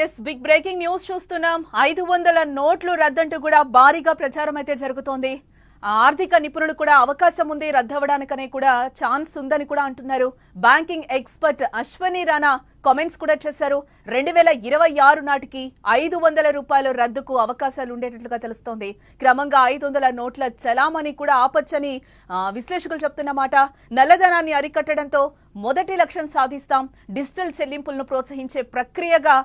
Yes big breaking news చూస్తున్నాం. 500 నోట్లు రద్దంటూ కూడా భారీగా ప్రచారం అయితే జరుగుతోంది. ఆర్థిక నిపుణులు కూడా అవకాశం ఉంది రద్దవడానికనే కూడా ఛాన్స్ ఉందని కూడా అంటున్నారు. Banking expert Ashwani Rana comments కూడా చేశారు. 2026 నాటికి 500 రూపాయల రద్దుకు అవకాశాలు ఉండేటట్లుగా తెలుస్తోంది. క్రమంగా 500 నోట్ల చలామణి కూడా ఆపొచ్చని విశ్లేషకులు చెప్తున్నమాట. నల్లధనాన్ని అరికట్టడంతో మొదటి లక్ష్యం సాధిస్తాం, డిజిటల్ చెల్లింపులను ప్రోత్సహించే ప్రక్రియగా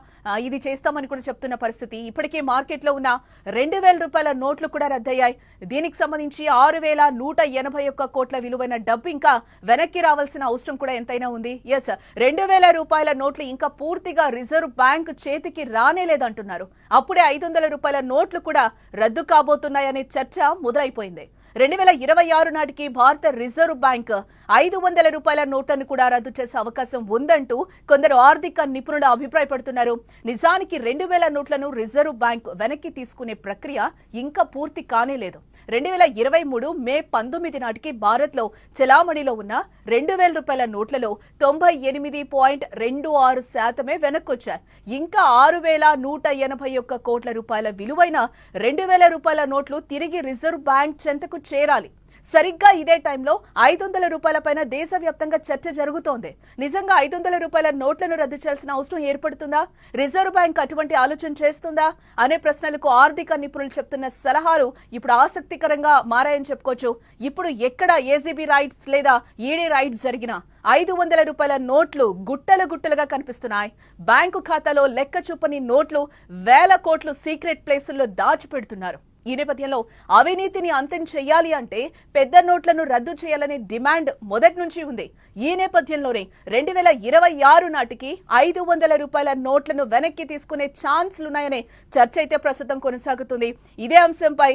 ఇది చేస్తామని కూడా చెప్తున్న పరిస్థితి. ఇప్పటికే మార్కెట్లో ఉన్న 2000 రూపాయల నోట్లు కూడా రద్దయ్యాయి. దీనికి సంబంధించి 6181 కోట్ల విలువైన డబ్బు ఇంకా వెనక్కి రావాల్సిన అవసరం కూడా ఎంతైనా ఉంది. ఎస్ 2000 రూపాయల నోట్లు ఇంకా పూర్తిగా రిజర్వ్ బ్యాంక్ చేతికి రానేలేదంటున్నారు. అప్పుడే 500 రూపాయల నోట్లు కూడా రద్దు కాబోతున్నాయనే చర్చ మొదలైపోయింది. 2026 నాటికి భారత రిజర్వ్ బ్యాంక్ 500 రూపాయల నోట్లను కూడా రద్దు చేసే అవకాశం ఉందంటూ కొందరు ఆర్థిక నిపుణులు అభిప్రాయపడుతున్నారు. నిజానికి 2000 నోట్లను రిజర్వ్ బ్యాంక్ వెనక్కి తీసుకునే ప్రక్రియ ఇంకా పూర్తి కానేలేదు. 2023 మే 19 నాటికి భారత్లో చెలామణిలో ఉన్న 2000 రూపాయల నోట్లలో 98.26% వెనక్కొచ్చాయి. ఇంకా 6181 కోట్ల రూపాయల విలువైన 2000 రూపాయల నోట్లు తిరిగి రిజర్వ్ బ్యాంక్ చెంతకు చేరాలి. సరిగ్గా ఇదే టైంలో 500 రూపాయలపైన దేశవ్యాప్తంగా చర్చ జరుగుతోంది. నిజంగా 500 రూపాయల నోట్లను రద్దు చేయాల్సిన అవసరం ఏర్పడుతుందా? రిజర్వ్ బ్యాంక్ అటువంటి ఆలోచన చేస్తుందా అనే ప్రశ్నలకు ఆర్థిక నిపుణులు చెప్తున్న సలహాలు ఇప్పుడు ఆసక్తికరంగా మారాయని చెప్పుకోవచ్చు. ఇప్పుడు ఎక్కడ ఏసీబీ రైడ్స్ లేదా ఈడీ రైడ్స్ జరిగినా 500 రూపాయల నోట్లు గుట్టలుగా కనిపిస్తున్నాయి. బ్యాంకు ఖాతాలో లెక్క చూపని నోట్లు వేల కోట్లు సీక్రెట్ ప్లేసుల్లో దాచిపెడుతున్నారు. ఈ నేపథ్యంలో అవినీతిని అంతం చేయాలి అంటే పెద్ద నోట్లను రద్దు చేయాలనే డిమాండ్ మొదటి నుంచి ఉంది. ఈ నేపథ్యంలోనే 2026 నాటికి 500 రూపాయల నోట్లను వెనక్కి తీసుకునే ఛాన్స్లున్నాయనే చర్చ అయితే ప్రస్తుతం కొనసాగుతుంది. ఇదే అంశంపై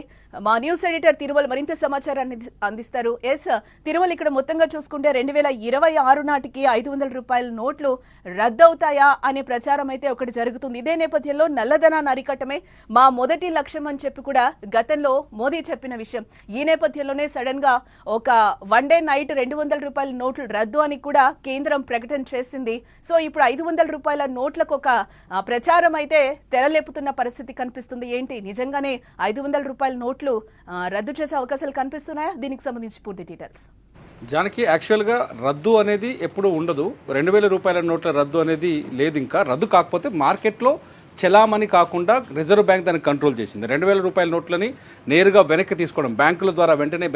మా న్యూస్ ఎడిటర్ తిరుమల మరింత సమాచారాన్ని అందిస్తారు. ఎస్ తిరుమల, ఇక్కడ మొత్తంగా చూసుకుంటే 2026 నాటికి 500 రూపాయల నోట్లు రద్దవుతాయా అనే ప్రచారం అయితే ఒకటి జరుగుతుంది. ఇదే నేపథ్యంలో నల్లధనాన్ని అరికట్టమే మా మొదటి లక్ష్యం అని చెప్పి కూడా గతంలో మోదీ చెప్పిన విషయం. ఈ నేపథ్యంలోనే సడన్ గా ఒక వన్ డే నైట్ 200 రూపాయల నోట్లు రద్దు అని కూడా కేంద్రం ప్రకటన చేసింది. సో ఇప్పుడు 500 రూపాయల నోట్లకు ఒక ప్రచారం అయితే తెరలేపుతున్న పరిస్థితి కనిపిస్తుంది. ఏంటి నిజంగానే 500 రూపాయల నోట్లు రద్దు చేసే అవకాశాలు కనిపిస్తున్నాయా? దీనికి సంబంధించి పూర్తి డీటెయిల్స్. జానకి, యాక్చువల్గా రద్దు అనేది ఎప్పుడు ఉండదు. 2000 రూపాయల నోట్ల రద్దు అనేది లేదు. ఇంకా రద్దు కాకపోతే మార్కెట్లో చెలామణి కాకుండా రిజర్వ్ బ్యాంక్ దాన్ని కంట్రోల్ చేసింది. 2000 రూపాయల నోట్లని నేరుగా వెనక్కి తీసుకోవడం, బ్యాంకుల ద్వారా వెంటనే